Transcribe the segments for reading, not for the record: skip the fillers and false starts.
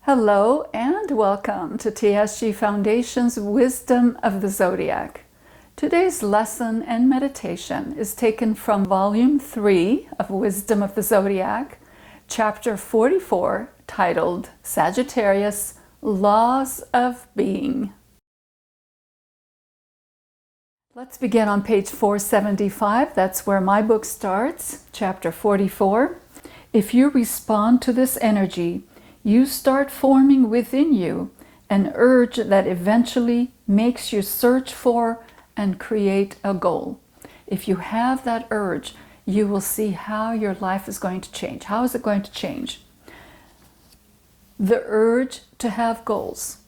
Hello and welcome to TSG Foundation's Wisdom of the Zodiac. Today's lesson and meditation is taken from Volume 3 of Wisdom of the Zodiac, Chapter 44, titled Sagittarius, Laws of Being. Let's begin on page 475. That's where my book starts, Chapter 44. If you respond to this energy, you start forming within you an urge that eventually makes you search for and create a goal. If you have that urge, you will see how your life is going to change. How is it going to change? The urge to have goals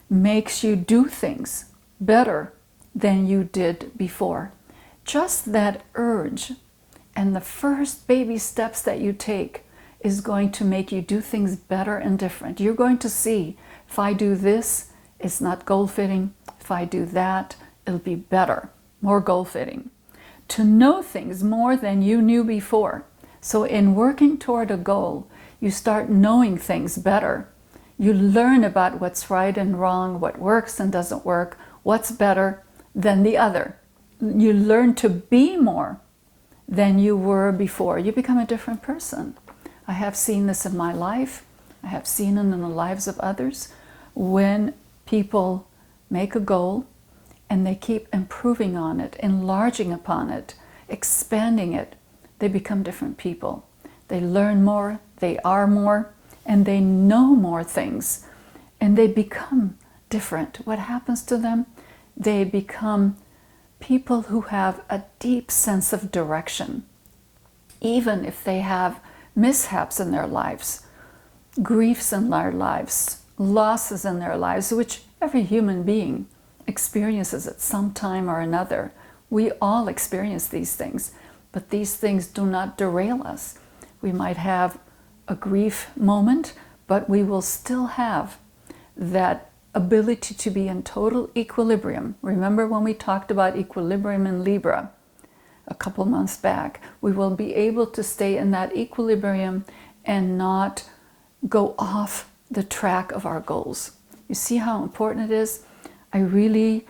makes you do things better than you did before. Just that urge and the first baby steps that you take is going to make you do things better and different. You're going to see, if I do this, it's not goal fitting. If I do that, it'll be better, more goal fitting. To know things more than you knew before. So in working toward a goal, you start knowing things better. You learn about what's right and wrong, what works and doesn't work, what's better than the other. You learn to be more than you were before. You become a different person. I have seen this in my life. I have seen it in the lives of others. When people make a goal and they keep improving on it, enlarging upon it, expanding it, they become different people. They learn more, they are more, and they know more things. And they become different. What happens to them? They become people who have a deep sense of direction. Even if they have mishaps in their lives, griefs in their lives, losses in their lives, which every human being experiences at some time or another. We all experience these things, but these things do not derail us. We might have a grief moment, but we will still have that ability to be in total equilibrium. Remember when we talked about equilibrium in Libra a couple months back? We will be able to stay in that equilibrium and not go off the track of our goals. You see how important it is? I really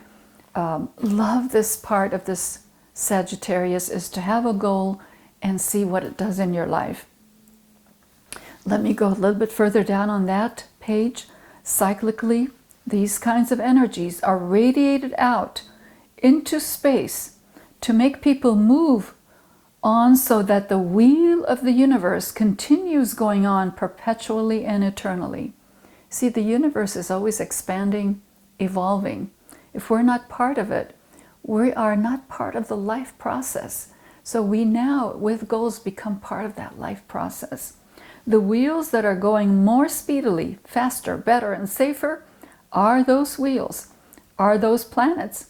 love this part of this Sagittarius, is to have a goal and see what it does in your life. Let me go a little bit further down on that page. Cyclically, these kinds of energies are radiated out into space to make people move on so that the wheel of the universe continues going on perpetually and eternally. See, the universe is always expanding, evolving. If we're not part of it, we are not part of the life process. So we now, with goals, become part of that life process. The wheels that are going more speedily, faster, better, and safer are those wheels, are those planets,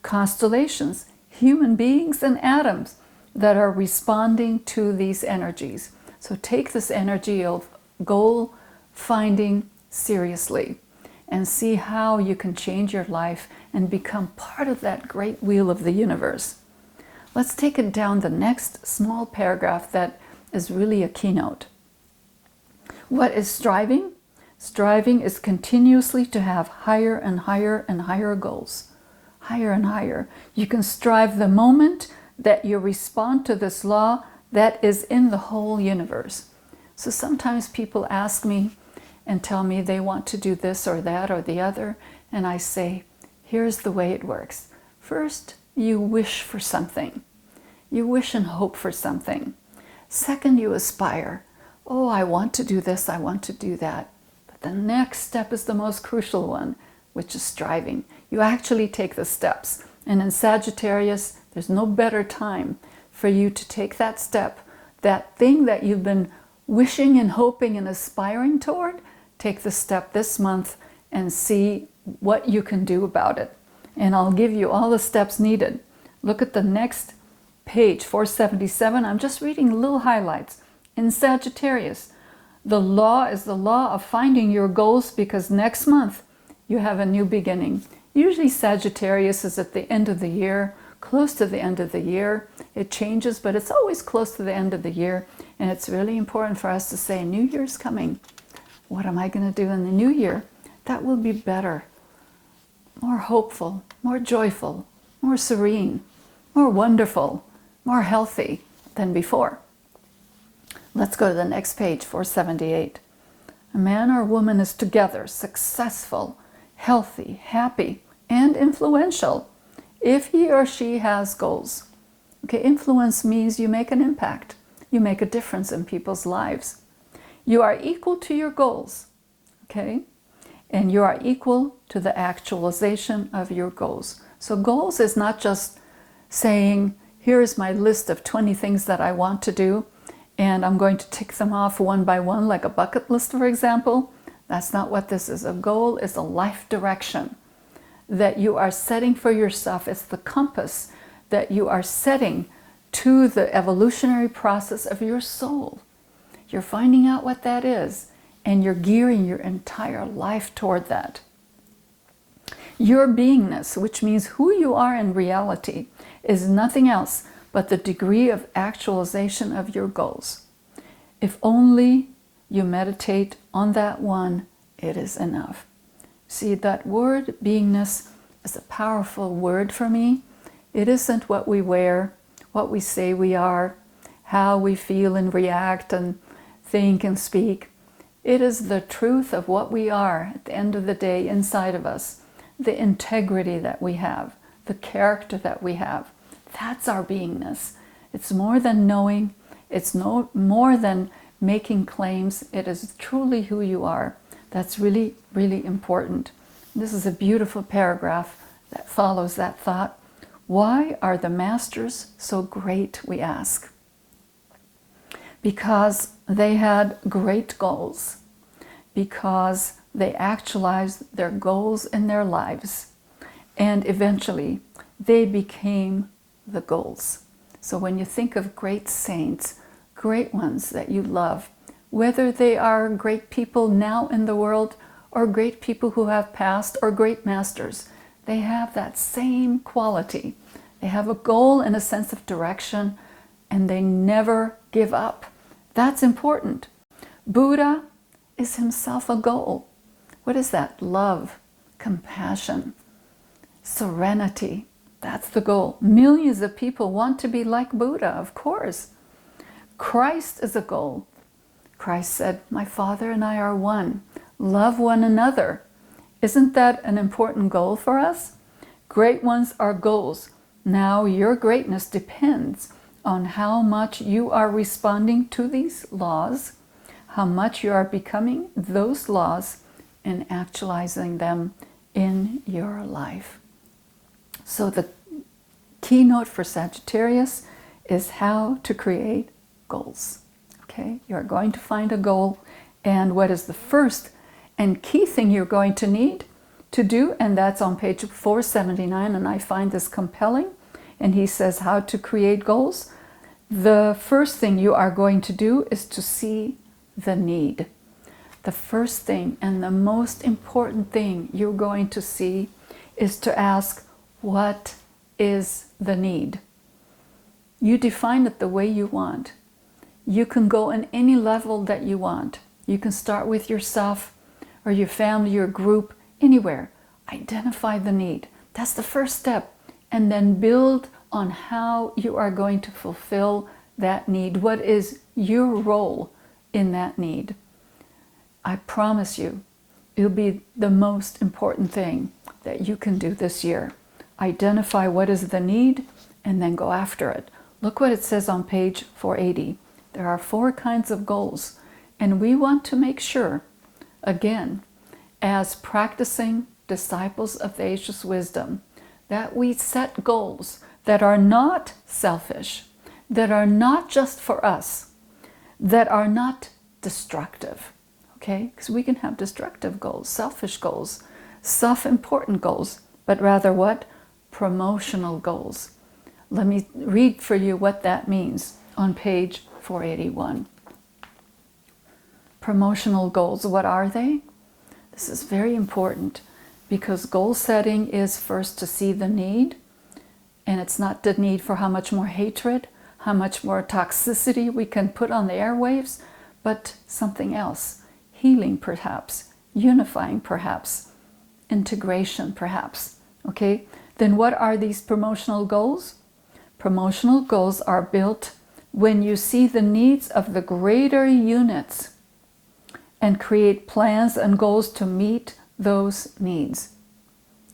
constellations, human beings and atoms that are responding to these energies. So take this energy of goal finding seriously and see how you can change your life and become part of that great wheel of the universe. Let's take it down the next small paragraph that is really a keynote. What is striving? Striving is continuously to have higher and higher and higher goals. Higher and higher. You can strive the moment that you respond to this law that is in the whole universe. So sometimes people ask me and tell me they want to do this or that or the other, and I say, here's the way it works. First, you wish for something. You wish and hope for something. Second, you aspire. Oh, I want to do this, I want to do that. But the next step is the most crucial one, which is striving. You actually take the steps. And in Sagittarius, there's no better time for you to take that step, that thing that you've been wishing and hoping and aspiring toward. Take the step this month and see what you can do about it. And I'll give you all the steps needed. Look at the next page, 477. I'm just reading little highlights. In Sagittarius, the law is the law of finding your goals, because next month you have a new beginning. Usually Sagittarius is at the end of the year, close to the end of the year. It changes, but it's always close to the end of the year. And it's really important for us to say, New Year's coming. What am I going to do in the new year that will be better, more hopeful, more joyful, more serene, more wonderful, more healthy than before? Let's go to the next page, 478. A man or woman is together, successful, healthy, happy, and influential if he or she has goals. Okay, influence means you make an impact. You make a difference in people's lives. You are equal to your goals, okay? And you are equal to the actualization of your goals. So goals is not just saying, here's my list of 20 things that I want to do, and I'm going to tick them off one by one, like a bucket list, for example. That's not what this is. A goal is a life direction that you are setting for yourself. It's the compass that you are setting to the evolutionary process of your soul. You're finding out what that is, and you're gearing your entire life toward that. Your beingness, which means who you are in reality, is nothing else but the degree of actualization of your goals. If only you meditate on that one, it is enough. See, that word beingness is a powerful word for me. It isn't what we wear, what we say we are, how we feel and react and think and speak. It is the truth of what we are at the end of the day inside of us, the integrity that we have, the character that we have. That's our beingness. It's more than knowing. It's no more than making claims. It is truly who you are. That's really, really important. This is a beautiful paragraph that follows that thought. Why are the masters so great, we ask? Because they had great goals, because they actualized their goals in their lives, and eventually they became the goals. So when you think of great saints, great ones that you love, whether they are great people now in the world or great people who have passed or great masters, they have that same quality. They have a goal and a sense of direction, and they never give up. That's important. Buddha is himself a goal. What is that? Love, compassion, serenity. That's the goal. Millions of people want to be like Buddha, of course. Christ is a goal. Christ said, my Father and I are one. Love one another. Isn't that an important goal for us? Great ones are goals. Now your greatness depends on how much you are responding to these laws, how much you are becoming those laws and actualizing them in your life. So the keynote for Sagittarius is how to create goals. Okay, you're going to find a goal, and what is the first and key thing you're going to need to do, and that's on page 479, and I find this compelling, and he says how to create goals. The first thing you are going to do is to see the need. The first thing and the most important thing you're going to see is to ask, what is the need? You define it the way you want. You can go on any level that you want. You can start with yourself or your family, your group, anywhere. Identify the need. That's the first step. And then build on how you are going to fulfill that need. What is your role in that need? I promise you, it'll be the most important thing that you can do this year. Identify what is the need and then go after it. Look what it says on page 480. There are 4 kinds of goals, and we want to make sure, again, as practicing disciples of the ageless wisdom, that we set goals that are not selfish, that are not just for us, that are not destructive, okay? Because we can have destructive goals, selfish goals, self-important goals, but rather what? Promotional goals. Let me read for you what that means on page 481. Promotional goals, what are they? This is very important because goal setting is first to see the need, and it's not the need for how much more hatred, how much more toxicity we can put on the airwaves, but something else. healing perhaps, unifying perhaps, integration perhaps. Okay, then what are these promotional goals? Promotional goals are built when you see the needs of the greater units and create plans and goals to meet those needs.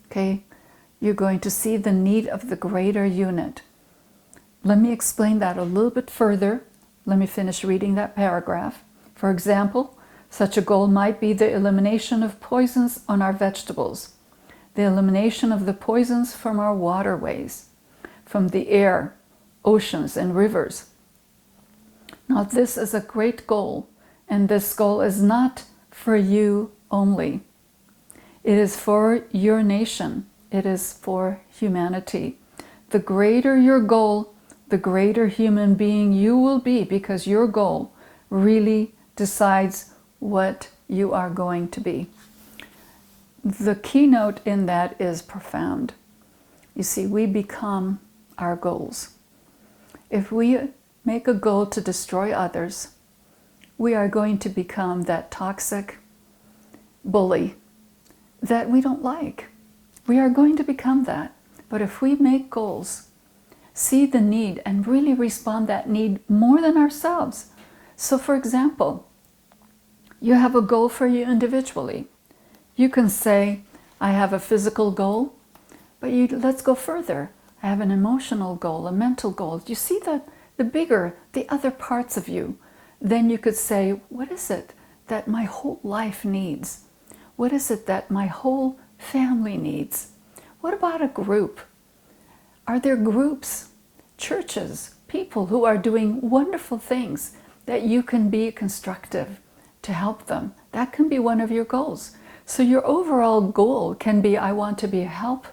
Okay, you're going to see the need of the greater unit. Let me explain that a little bit further. Let me finish reading that paragraph. For example, such a goal might be the elimination of poisons on our vegetables, the elimination of the poisons from our waterways, from the air, oceans, and rivers. Now, this is a great goal, and this goal is not for you only. It is for your nation. It is for humanity. The greater your goal, the greater human being you will be, because your goal really decides what you are going to be. The keynote in that is profound. You see, we become our goals. If we make a goal to destroy others, we are going to become that toxic bully that we don't like. We are going to become that. But if we make goals, see the need, and really respond that need more than ourselves. So for example, you have a goal for you individually. You can say, I have a physical goal, but let's go further. I have an emotional goal, a mental goal. You see the bigger, the other parts of you. Then you could say, what is it that my whole life needs? What is it that my whole family needs? What about a group? Are there groups, churches, people who are doing wonderful things that you can be constructive to help them? That can be one of your goals. So your overall goal can be, I want to be a help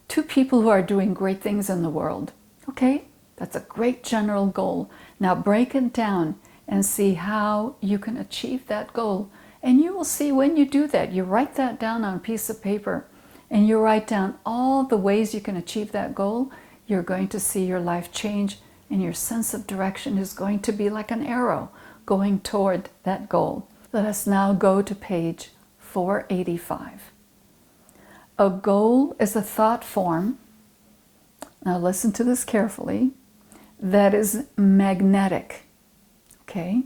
to people who are doing great things in the world. Okay, that's a great general goal. Now break it down and see how you can achieve that goal. And you will see when you do that, you write that down on a piece of paper and you write down all the ways you can achieve that goal, you're going to see your life change, and your sense of direction is going to be like an arrow going toward that goal. Let us now go to page 485. A goal is a thought form, now listen to this carefully, that is magnetic, okay,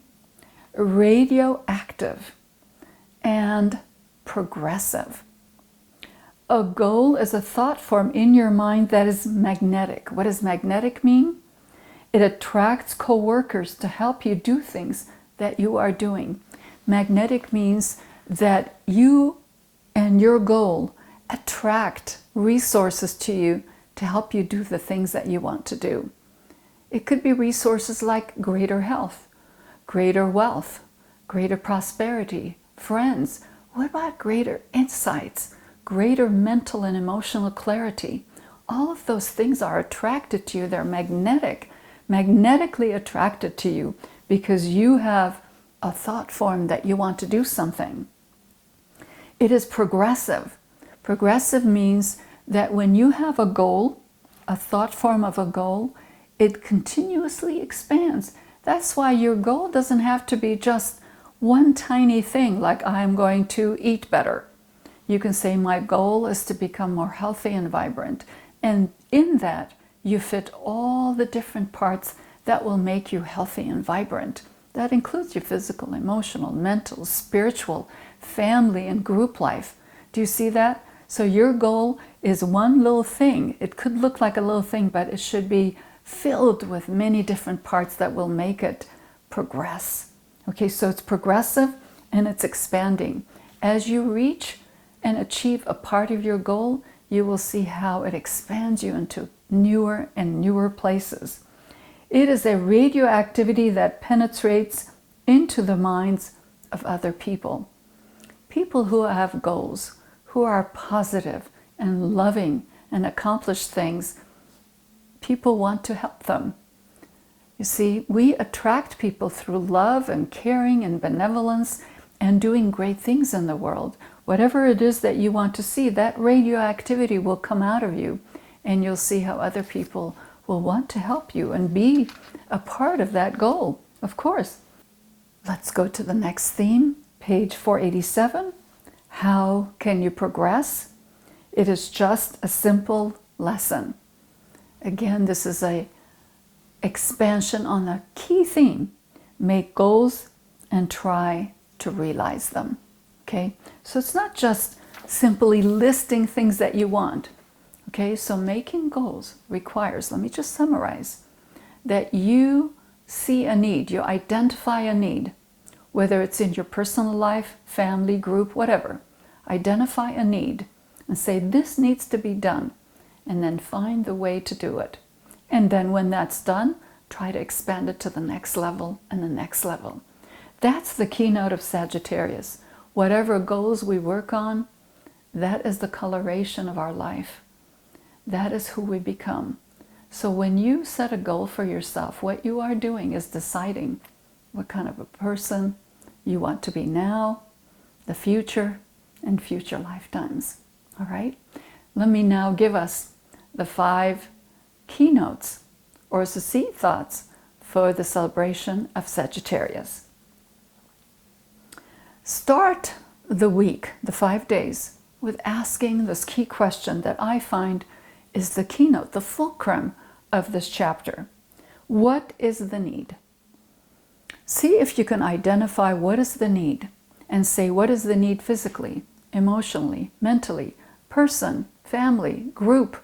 radioactive, and progressive. A goal is a thought form in your mind that is magnetic. What does magnetic mean? It attracts co-workers to help you do things that you are doing. Magnetic means that you and your goal attract resources to you to help you do the things that you want to do. It could be resources like greater health, greater wealth, greater prosperity, friends. What about greater insights, greater mental and emotional clarity? All of those things are attracted to you. They're magnetically attracted to you because you have a thought form that you want to do something. It is progressive. Progressive means that when you have a goal, a thought form of a goal, it continuously expands. That's why your goal doesn't have to be just one tiny thing like I'm going to eat better. You can say my goal is to become more healthy and vibrant. And in that, you fit all the different parts that will make you healthy and vibrant. That includes your physical, emotional, mental, spiritual, family, and group life. Do you see that? So your goal is one little thing. It could look like a little thing, but it should be filled with many different parts that will make it progress. Okay, so it's progressive and it's expanding. As you reach and achieve a part of your goal, you will see how it expands you into newer and newer places. It is a radioactivity that penetrates into the minds of other people. People who have goals, who are positive and loving and accomplish things, people want to help them. You see, we attract people through love and caring and benevolence and doing great things in the world. Whatever it is that you want to see, that radioactivity will come out of you, and you'll see how other people will want to help you and be a part of that goal, of course. Let's go to the next theme, page 487. How can you progress? It is just a simple lesson. Again, this is a expansion on a key theme. Make goals and try to realize them. Okay, so it's not just simply listing things that you want. Okay, so making goals requires, let me just summarize, that you see a need, you identify a need, whether it's in your personal life, family, group, whatever. Identify a need and say, this needs to be done, and then find the way to do it. And then when that's done, try to expand it to the next level and the next level. That's the keynote of Sagittarius. Whatever goals we work on, that is the coloration of our life. That is who we become. So when you set a goal for yourself, what you are doing is deciding what kind of a person you want to be now, the future, and future lifetimes. All right? Let me now give us the 5 keynotes or seed thoughts for the celebration of Sagittarius. Start the week, the 5 days, with asking this key question that I find is the keynote, the fulcrum of this chapter. What is the need? See if you can identify what is the need and say what is the need physically, emotionally, mentally, person, family, group,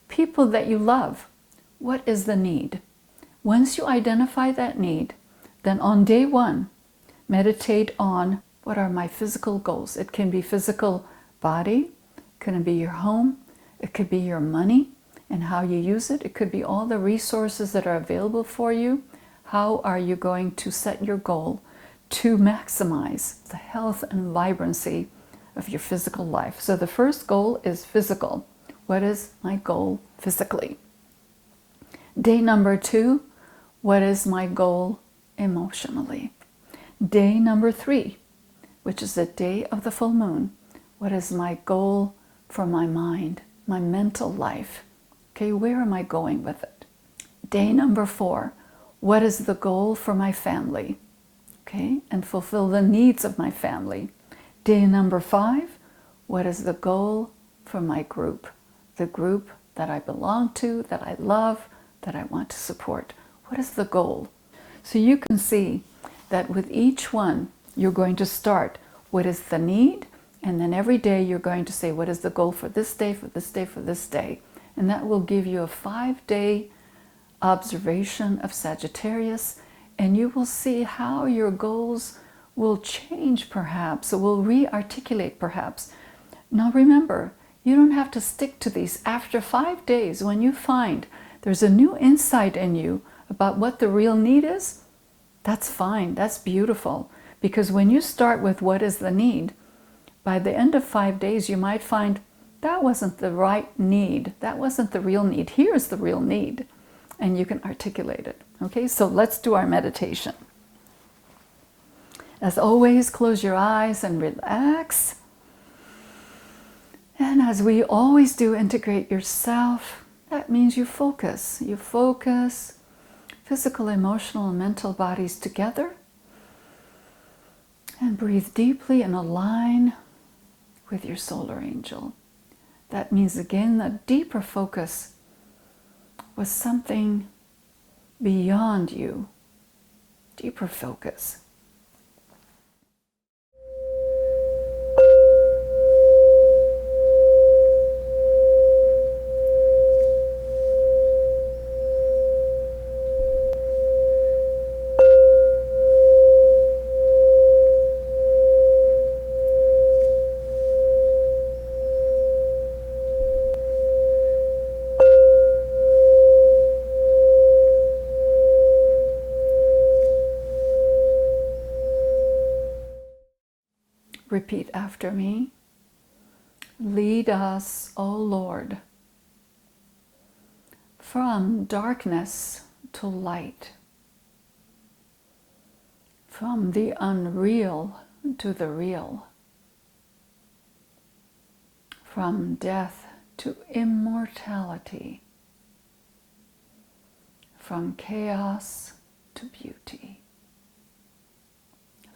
people that you love. What is the need? Once you identify that need, then on day 1, meditate on what are my physical goals. It can be physical body, it can be your home, it could be your money and how you use it. It could be all the resources that are available for you. How are you going to set your goal to maximize the health and vibrancy of your physical life? So the first goal is physical. What is my goal physically? Day number 2, what is my goal emotionally? Day number 3, which is the day of the full moon, what is my goal for my mind, my mental life? Okay, where am I going with it? Day number 4, what is the goal for my family? Okay, and fulfill the needs of my family. Day number 5, what is the goal for my group? The group that I belong to, that I love, that I want to support. What is the goal? So you can see that with each one, you're going to start, what is the need? And then every day you're going to say, what is the goal for this day, for this day, for this day? And that will give you a 5-day observation of Sagittarius, and you will see how your goals will change perhaps, or will re-articulate perhaps. Now remember, you don't have to stick to these. After 5 days, when you find there's a new insight in you about what the real need is, that's fine, that's beautiful. Because when you start with what is the need, by the end of 5 days, you might find that wasn't the right need. That wasn't the real need. Here's the real need. And you can articulate it. Okay, so let's do our meditation. As always, close your eyes and relax. And as we always do, integrate yourself. That means you focus. You focus physical, emotional, and mental bodies together. And breathe deeply and align with your solar angel. That means, again, a deeper focus was something beyond you. Deeper focus. Repeat after me. Lead us, O Lord, from darkness to light, from the unreal to the real, from death to immortality, from chaos to beauty.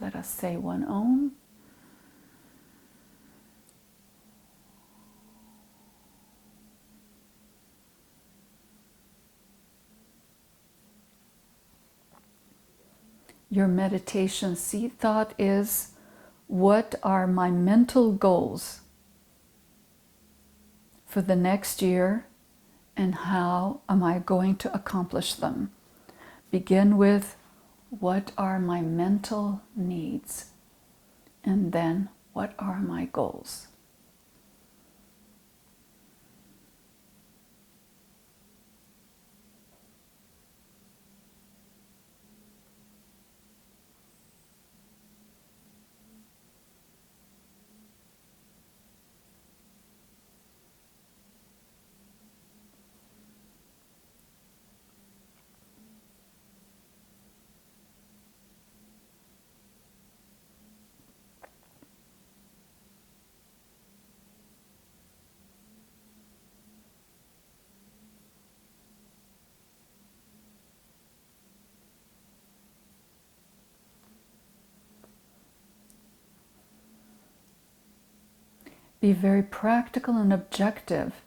Let us say one Om. Your meditation seed thought is, what are my mental goals for the next year, and how am I going to accomplish them? Begin with, what are my mental needs? And then, what are my goals? Be very practical and objective.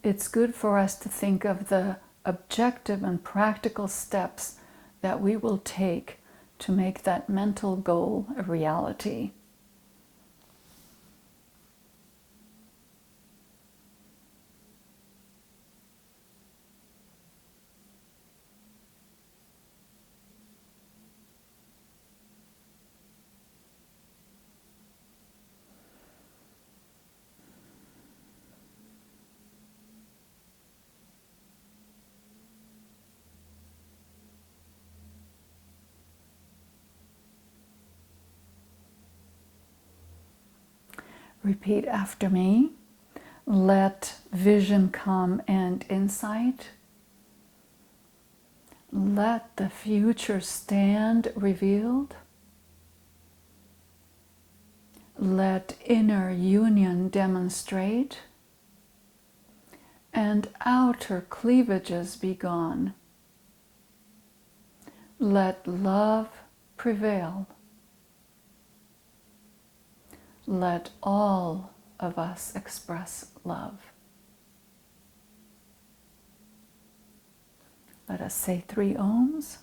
It's good for us to think of the objective and practical steps that we will take to make that mental goal a reality. Repeat after me. Let vision come and insight. Let the future stand revealed. Let inner union demonstrate, and outer cleavages be gone. Let love prevail. Let all of us express love. Let us say 3 Ohms.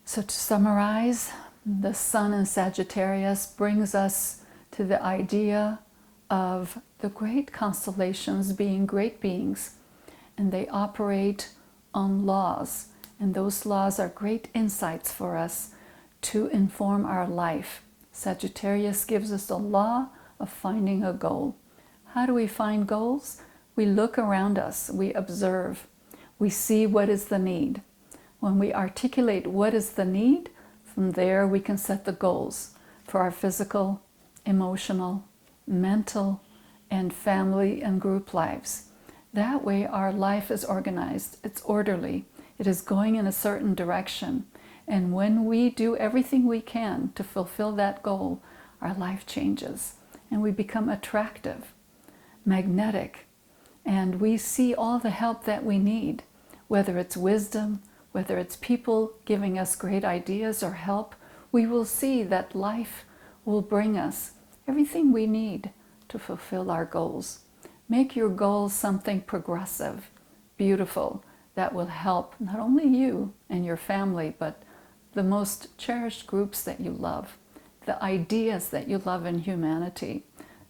So to summarize, the Sun in Sagittarius brings us to the idea of the great constellations being great beings, and they operate on laws, and those laws are great insights for us to inform our life. Sagittarius gives us the law of finding a goal. How do we find goals? We look around us, we observe, we see what is the need. When we articulate what is the need, from there we can set the goals for our physical, emotional, mental, and family and group lives. That way our life is organized, it's orderly, it is going in a certain direction. And when we do everything we can to fulfill that goal, our life changes and we become attractive, magnetic, and we see all the help that we need, whether it's wisdom, whether it's people giving us great ideas or help. We will see that life will bring us everything we need to fulfill our goals. Make your goals something progressive, beautiful, that will help not only you and your family, but the most cherished groups that you love, the ideas that you love in humanity,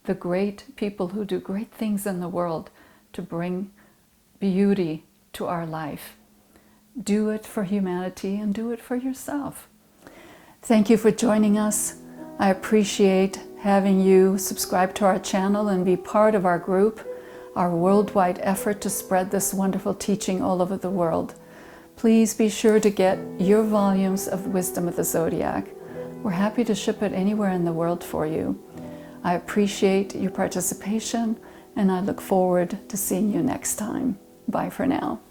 the great people who do great things in the world to bring beauty to our life. Do it for humanity and do it for yourself. Thank you for joining us. I appreciate having you subscribe to our channel and be part of our group, our worldwide effort to spread this wonderful teaching all over the world. Please be sure to get your volumes of Wisdom of the Zodiac. We're happy to ship it anywhere in the world for you. I appreciate your participation and I look forward to seeing you next time. Bye for now.